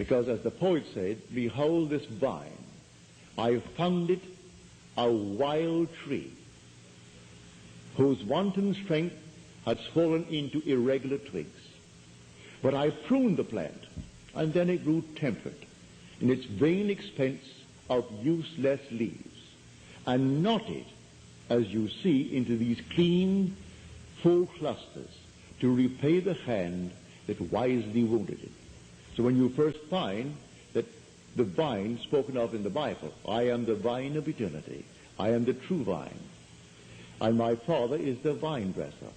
Because as the poet said, behold this vine, I found it a wild tree, whose wanton strength had swollen into irregular twigs. But I pruned the plant, and then it grew temperate in its vain expense of useless leaves, and knotted, as you see, into these clean, full clusters, to repay the hand that wisely wounded it. So when you first find that the vine spoken of in the Bible, I am the vine of eternity, I am the true vine, and my Father is the vine dresser.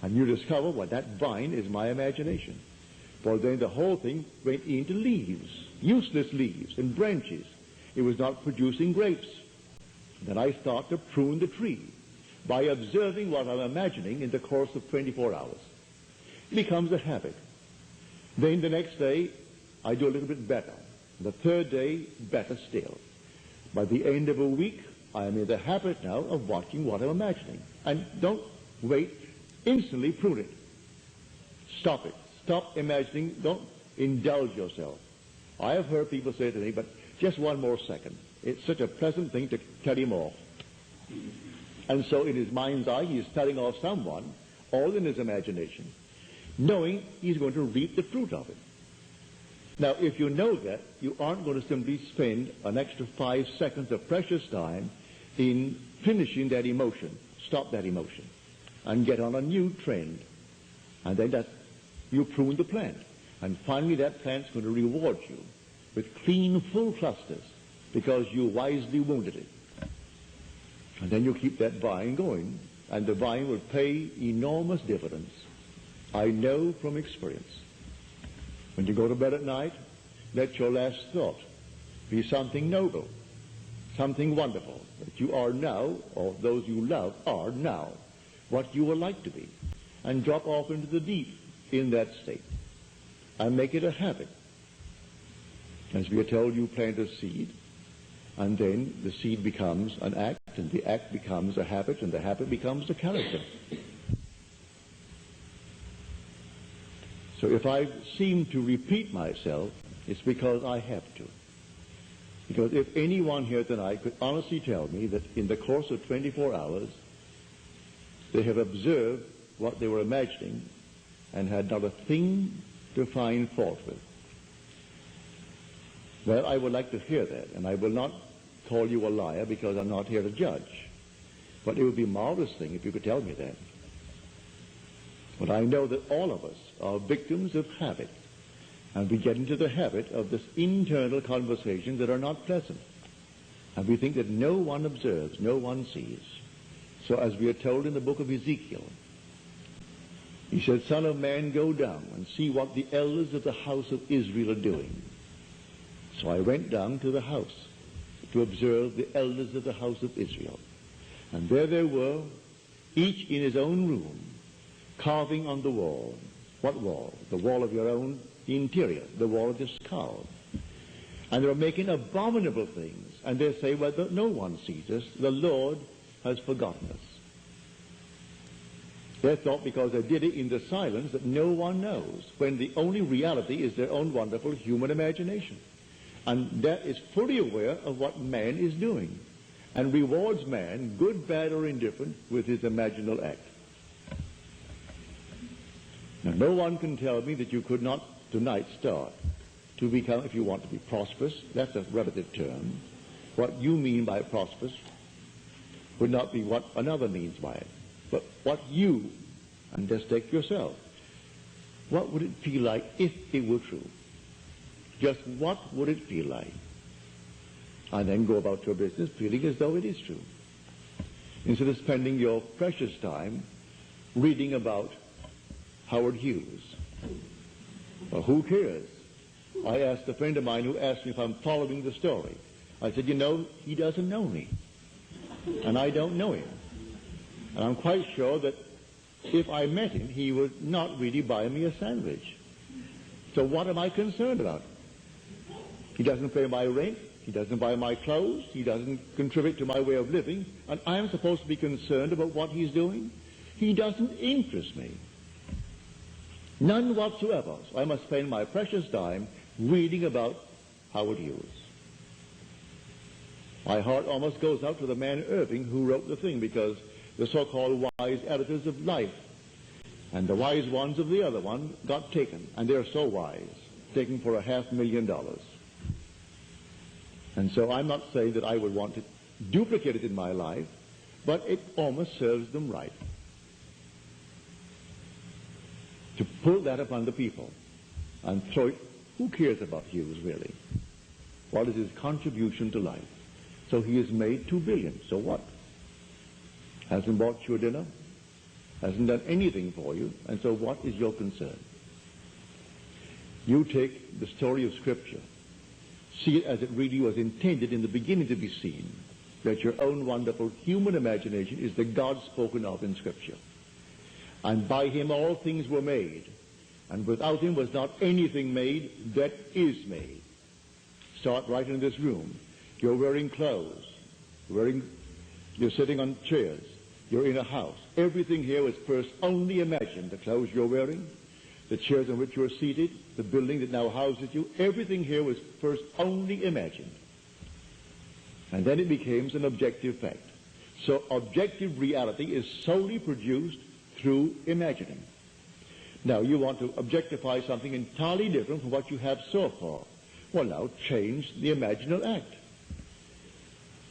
And you discover, well, that vine is my imagination. For then the whole thing went into leaves, useless leaves and branches. It was not producing grapes. Then I start to prune the tree by observing what I'm imagining in the course of 24 hours. It becomes a habit. Then the next day, I do a little bit better. The third day, better still. By the end of a week, I am in the habit now of watching what I'm imagining. And don't wait. Instantly prune it. Stop it. Stop imagining. Don't indulge yourself. I have heard people say to me, but just one more second. It's such a pleasant thing to tell him off. And so in his mind's eye, he is telling off someone, all in his imagination, knowing he's going to reap the fruit of it. Now, if you know that, you aren't going to simply spend an extra 5 seconds of precious time in finishing that emotion. Stop that emotion and get on a new trend. And then you prune the plant. And finally that plant's going to reward you with clean, full clusters because you wisely wounded it. And then you keep that vine going, and the vine will pay enormous dividends. I know from experience. When you go to bed at night, let your last thought be something noble, something wonderful, that you are now, or those you love are now, what you would like to be, and drop off into the deep in that state, and make it a habit. As we are told, you plant a seed, and then the seed becomes an act, and the act becomes a habit, and the habit becomes a character. So if I seem to repeat myself, it's because I have to. Because if anyone here tonight could honestly tell me that in the course of 24 hours, they have observed what they were imagining and had not a thing to find fault with, well, I would like to hear that, and I will not call you a liar because I'm not here to judge. But it would be a marvelous thing if you could tell me that. But I know that all of us are victims of habit, and we get into the habit of this internal conversations that are not pleasant. And we think that no one observes, no one sees. So as we are told in the book of Ezekiel, he said, Son of man, go down and see what the elders of the house of Israel are doing. So I went down to the house to observe the elders of the house of Israel. And there they were, each in his own room, carving on the wall. What wall? The wall of your own interior, the wall of the skull. And they were making abominable things. And they say, well, no one sees us. The Lord has forgotten us. They thought because they did it in the silence that no one knows, when the only reality is their own wonderful human imagination. And that is fully aware of what man is doing, and rewards man, good, bad, or indifferent, with his imaginal act. Now, no one can tell me that you could not tonight start to become, if you want to be prosperous, that's a relative term. What you mean by prosperous would not be what another means by it, but what you, and just take yourself, what would it feel like if it were true? Just what would it feel like? And then go about your business feeling as though it is true, instead of spending your precious time reading about Howard Hughes. Well, who cares? I asked a friend of mine who asked me if I'm following the story. I said, you know, he doesn't know me, and I don't know him. And I'm quite sure that if I met him, he would not really buy me a sandwich. So what am I concerned about? He doesn't pay my rent, he doesn't buy my clothes, he doesn't contribute to my way of living, and I am supposed to be concerned about what he's doing? He doesn't interest me. None whatsoever. So I must spend my precious time reading about Howard Hughes. My heart almost goes out to the man Irving who wrote the thing, because the so-called wise editors of Life and the wise ones of the other one got taken, and they're so wise, taken for $500,000. And so I'm not saying that I would want to duplicate it in my life, but it almost serves them right to pull that upon the people and throw it. Who cares about Hughes, really? What is his contribution to life? So he has made $2 billion. So what? Hasn't bought you a dinner? Hasn't done anything for you. And so what is your concern? You take the story of Scripture, see it as it really was intended in the beginning to be seen, that your own wonderful human imagination is the God spoken of in Scripture. And by him all things were made, and without him was not anything made that is made. Start right in this room. You're wearing clothes. You're sitting on chairs. You're in a house. Everything here was first only imagined. The clothes you're wearing, the chairs on which you're seated, the building that now houses you, everything here was first only imagined. And then it becomes an objective fact. So objective reality is solely produced through imagining. Now you want to objectify something entirely different from what you have so far. Well, now change the imaginal act.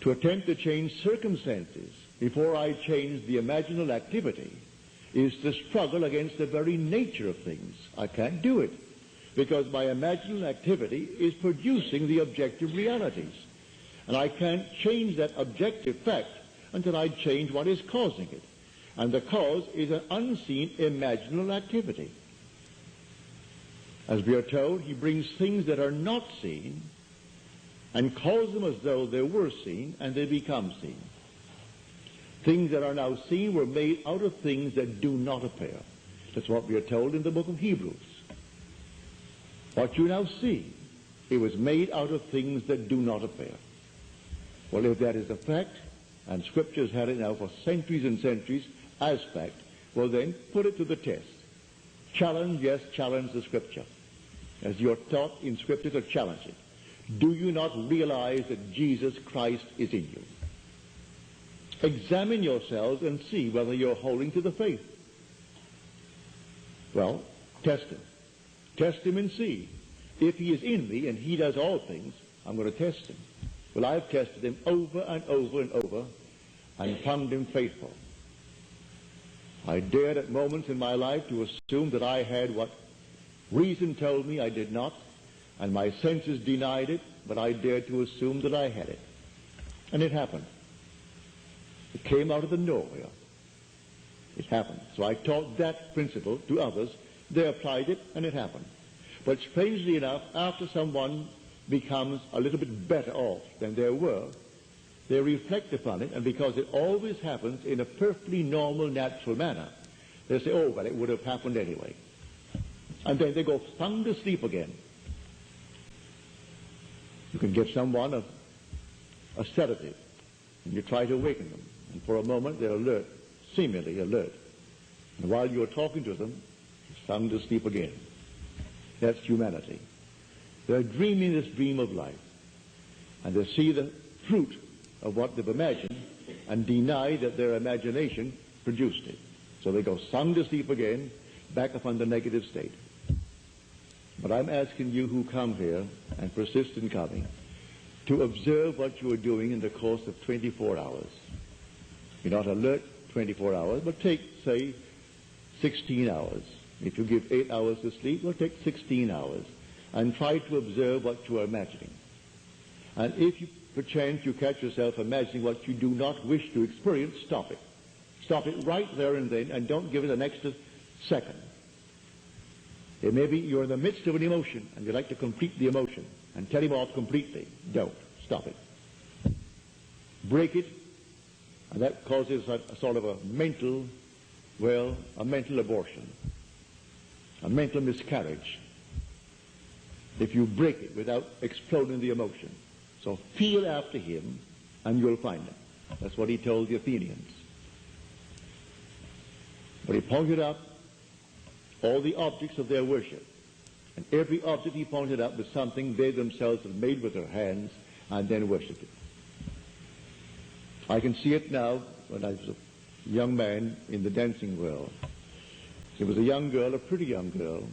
To attempt to change circumstances before I change the imaginal activity is to struggle against the very nature of things. I can't do it because my imaginal activity is producing the objective realities. And I can't change that objective fact until I change what is causing it. And the cause is an unseen imaginal activity. As we are told, he brings things that are not seen and calls them as though they were seen, and they become seen. Things that are now seen were made out of things that do not appear. That's what we are told in the book of Hebrews. What you now see, it was made out of things that do not appear. Well, if that is a fact, and Scripture has had it now for centuries and centuries as fact, well then, put it to the test. Challenge, yes, challenge the Scripture. As you're taught in Scripture to challenge it. Do you not realize that Jesus Christ is in you? Examine yourselves and see whether you're holding to the faith. Well, test him. Test him and see. If he is in me and he does all things, I'm going to test him. Well, I've tested him over and over and over and found him faithful. I dared at moments in my life to assume that I had what reason told me I did not, and my senses denied it, but I dared to assume that I had it. And it happened. It came out of the nowhere. It happened. So I taught that principle to others. They applied it, and it happened. But strangely enough, after someone becomes a little bit better off than they were, they reflect upon it, and because it always happens in a perfectly normal, natural manner, they say, oh, well, it would have happened anyway. And then they go sound asleep again. You can give someone a sedative, and you try to awaken them. And for a moment, they're alert, seemingly alert. And while you're talking to them, sound asleep again. That's humanity. They're dreaming this dream of life. And they see the fruit of what they've imagined and deny that their imagination produced it. So they go sound asleep again, back upon the negative state. But I'm asking you who come here and persist in coming to observe what you are doing in the course of 24 hours. You're not alert 24 hours, but take, say, 16 hours. If you give 8 hours to sleep, well, take 16 hours and try to observe what you are imagining. And if you, perchance, you catch yourself imagining what you do not wish to experience, stop it. Stop it right there and then, and don't give it an extra second. It may be you're in the midst of an emotion, and you'd like to complete the emotion and tell him off completely. Don't. Stop it. Break it, and that causes a sort of a mental abortion, a mental miscarriage, if you break it without exploding the emotion. So feel after him, and you'll find him. That's what he told the Athenians. But he pointed out all the objects of their worship And every object he pointed out was something they themselves had made with their hands and then worshipped it. I can see it now when I was a young man in the dancing world. There was a young girl, a pretty young girl,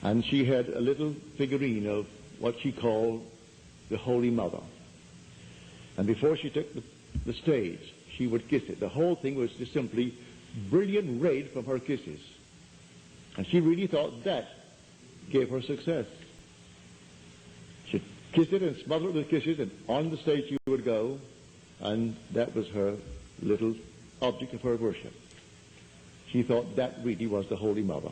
and she had a little figurine of what she called the Holy Mother. And before she took the stage, she would kiss it. The whole thing was just simply brilliant red from her kisses. And she really thought that gave her success. She'd kiss it and smother it with kisses, and on the stage she would go, and that was her little object of her worship. She thought that really was the Holy Mother.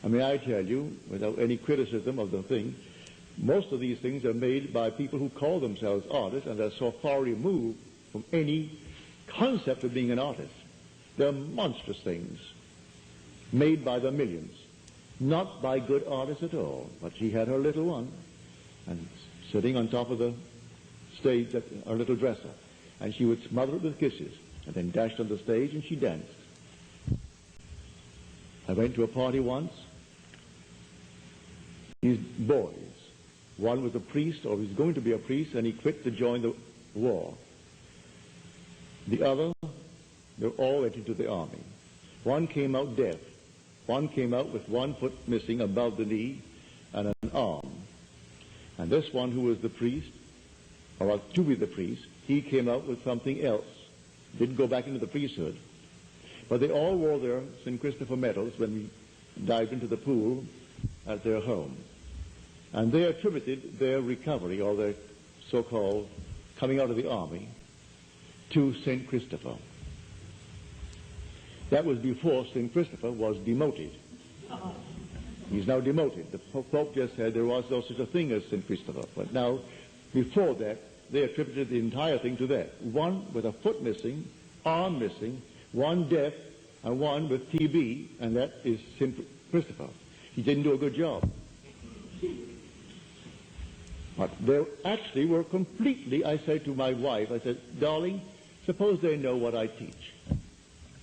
I mean, I tell you, without any criticism of the thing, most of these things are made by people who call themselves artists and are so far removed from any concept of being an artist. They're monstrous things made by the millions, not by good artists at all. But she had her little one, and sitting on top of the stage, her little dresser, and she would smother it with kisses, and then dashed on the stage and she danced. I went to a party once. These boys, one was a priest, or was going to be a priest, and he quit to join the war. The other, they all went into the army. One came out deaf. One came out with one foot missing above the knee and an arm. And this one, who was the priest, or to be the priest, he came out with something else. Didn't go back into the priesthood. But they all wore their St. Christopher medals when we dived into the pool at their home. And they attributed their recovery, or their so-called coming out of the army, to St. Christopher. That was before St. Christopher was demoted. He's now demoted. The Pope just said there was no such a thing as St. Christopher. But now, before that, they attributed the entire thing to that. One with a foot missing, arm missing, one deaf, and one with TB, and that is St. Christopher. He didn't do a good job. But they actually were completely, I said to my wife, I said, darling, suppose they know what I teach.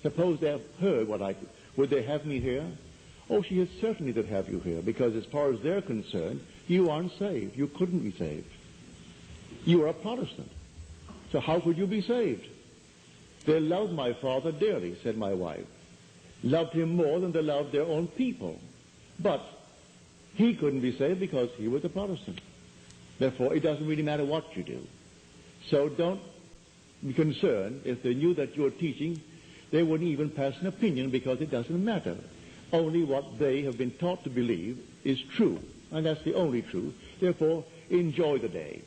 Suppose they have heard what I teach. Would they have me here? Oh, she is certainly to have you here, because as far as they're concerned, you aren't saved. You couldn't be saved. You are a Protestant. So how could you be saved? They loved my father dearly, said my wife. Loved him more than they loved their own people. But he couldn't be saved because he was a Protestant. Therefore, it doesn't really matter what you do. So don't be concerned. If they knew that you're teaching, they wouldn't even pass an opinion, because it doesn't matter. Only what they have been taught to believe is true, and that's the only truth. Therefore, enjoy the day.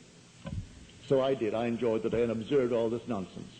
So I did. I enjoyed the day and observed all this nonsense.